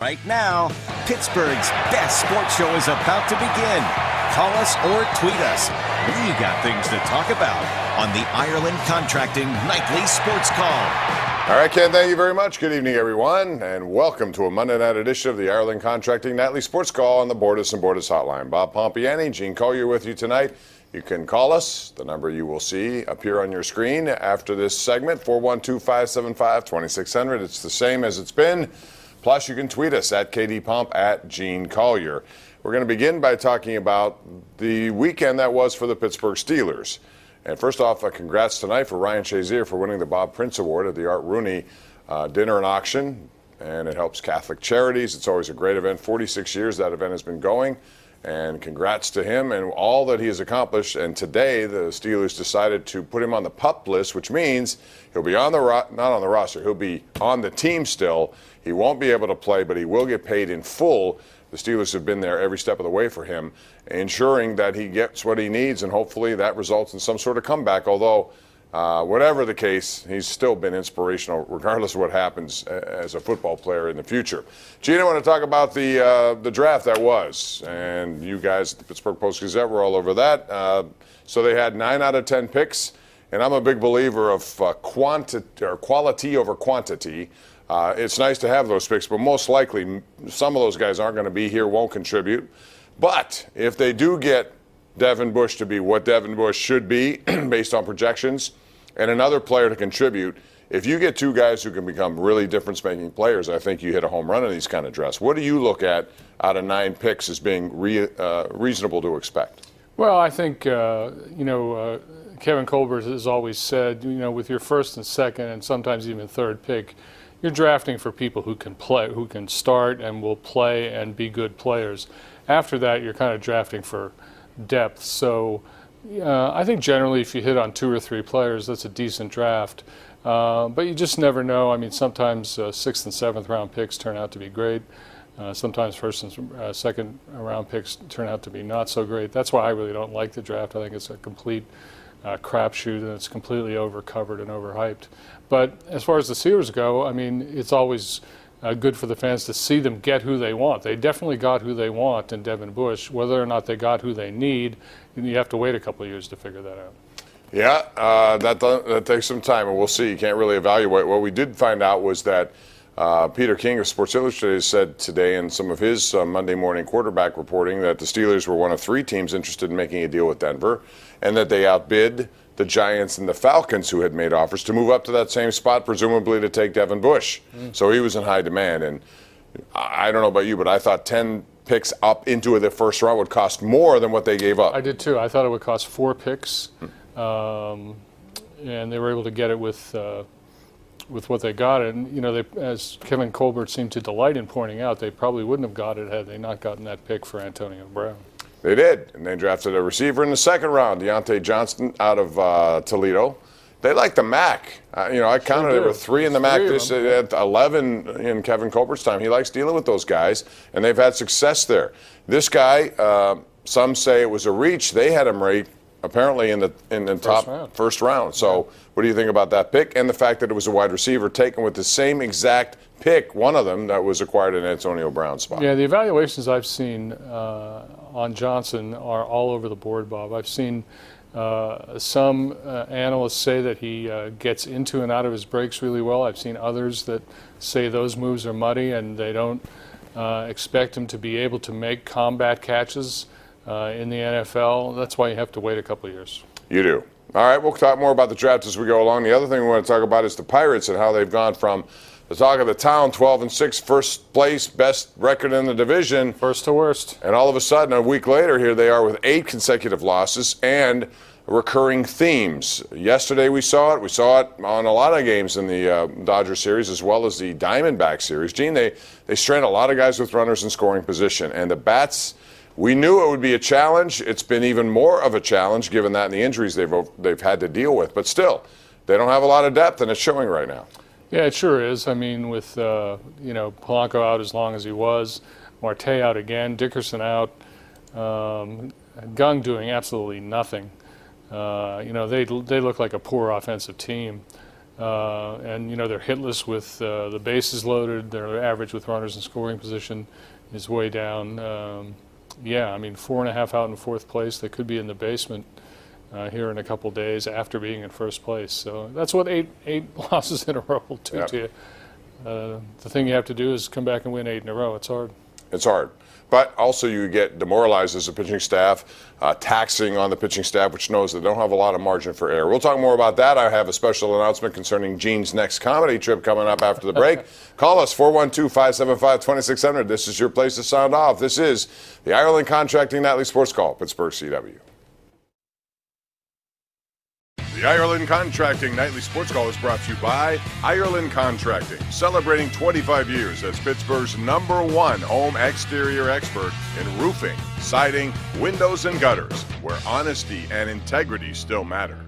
Right now, Pittsburgh's best sports show is about to begin. Call us or tweet us. We got things to talk about on the Ireland Contracting Nightly Sports Call. All right, Ken, thank you very much. Good evening, everyone, and welcome to a Monday night edition of the Ireland Contracting Nightly Sports Call on the Bordas and Bordas Hotline. Bob Pompeani, Gene Collier with you tonight. You can call us. The number you will see appear on your screen after this segment, 412-575-2600. It's the same as it's been. Plus, you can tweet us at KDPomp, at Gene Collier. We're going to begin by talking about the weekend that was for the Pittsburgh Steelers. And first off, congrats tonight for Ryan Shazier for winning the Bob Prince Award at the Art Rooney Dinner and Auction. And it helps Catholic charities. It's always a great event. 46 years that event has been going. And congrats to him and all that he has accomplished. And today, the Steelers decided to put him on the PUP list, which means he'll be on the not on the roster. He'll be on the team still. He won't be able to play, but he will get paid in full. The Steelers have been there every step of the way for him, ensuring that he gets what he needs, and hopefully that results in some sort of comeback. Although, whatever the case, he's still been inspirational, regardless of what happens as a football player in the future. Gene, I want to talk about the draft that was, and you guys at the Pittsburgh Post-Gazette were all over that. So they had 9 out of 10 picks, and I'm a big believer of quality over quantity. It's nice to have those picks, but most likely some of those guys aren't going to be here, won't contribute. But if they do get Devin Bush to be what Devin Bush should be based on projections and another player to contribute, if you get 2 guys who can become really difference-making players, I think you hit a home run in these kind of drafts. What do you look at out of 9 picks as being reasonable to expect? Well, I think, Kevin Colbert has always said, with your first and second and sometimes even third pick, you're drafting for people who can play, who can start and will play and be good players. After that, you're kind of drafting for depth. So I think generally if you hit on 2 or 3 players, that's a decent draft. But you just never know. I mean, sometimes 6th and 7th round picks turn out to be great. Sometimes 1st and 2nd round picks turn out to be not so great. That's why I really don't like the draft. I think it's a complete crapshoot, and it's completely overcovered and overhyped. But as far as the Steelers go, I mean, it's always good for the fans to see them get who they want. They definitely got who they want in Devin Bush. Whether or not they got who they need, you have to wait a couple of years to figure that out. Yeah, that takes some time, and we'll see. You can't really evaluate. What we did find out was that Peter King of Sports Illustrated said today in some of his Monday morning quarterback reporting that the Steelers were one of 3 teams interested in making a deal with Denver, and that they outbid the Giants and the Falcons, who had made offers to move up to that same spot, presumably to take Devin Bush. So he was in high demand. And I don't know about you, but I thought 10 picks up into the first round would cost more than what they gave up. I did too. I thought it would cost 4 picks, and they were able to get it with what they got. And, they, as Kevin Colbert seemed to delight in pointing out, they probably wouldn't have got it had they not gotten that pick for Antonio Brown. They did, and they drafted a receiver in the 2nd round, Deontay Johnson out of Toledo. They like the MAC. I counted there were 3 in the MAC. This at 11 in Kevin Colbert's time. He likes dealing with those guys, and they've had success there. This guy, some say it was a reach. They had him right apparently in the first round. So what do you think about that pick and the fact that it was a wide receiver taken with the same exact pick, one of them that was acquired in Antonio Brown's spot? Yeah, the evaluations I've seen on Johnson are all over the board, Bob. I've seen some analysts say that he gets into and out of his breaks really well. I've seen others that say those moves are muddy and they don't expect him to be able to make combat catches in the NFL. That's why you have to wait a couple of years. You do. All right, we'll talk more about the draft as we go along. The other thing we want to talk about is the Pirates and how they've gone from the talk of the town, 12-6, first place, best record in the division. First to worst. And all of a sudden, a week later, here they are with 8 consecutive losses and recurring themes. Yesterday we saw it. We saw it on a lot of games in the Dodger series as well as the Diamondback series. Gene, they strand a lot of guys with runners in scoring position. And the bats, we knew it would be a challenge. It's been even more of a challenge given that and the injuries they've had to deal with. But still, they don't have a lot of depth, and it's showing right now. Yeah, it sure is. I mean, with Polanco out as long as he was, Marte out again, Dickerson out, Gung doing absolutely nothing. They look like a poor offensive team. And they're hitless with the bases loaded. Their average with runners in scoring position is way down. 4.5 out in fourth place. They could be in the basement here in a couple days after being in first place. So that's what eight losses in a row will do to you. The thing you have to do is come back and win 8 in a row. It's hard. It's hard. But also you get demoralized as a pitching staff, taxing on the pitching staff, which knows they don't have a lot of margin for error. We'll talk more about that. I have a special announcement concerning Gene's next comedy trip coming up after the break. Call us, 412-575-2600. This is your place to sound off. This is the Ireland Contracting Nightly Sports Call, Pittsburgh CW. The Ireland Contracting Nightly Sports Call is brought to you by Ireland Contracting, celebrating 25 years as Pittsburgh's #1 home exterior expert in roofing, siding, windows, and gutters, where honesty and integrity still matter.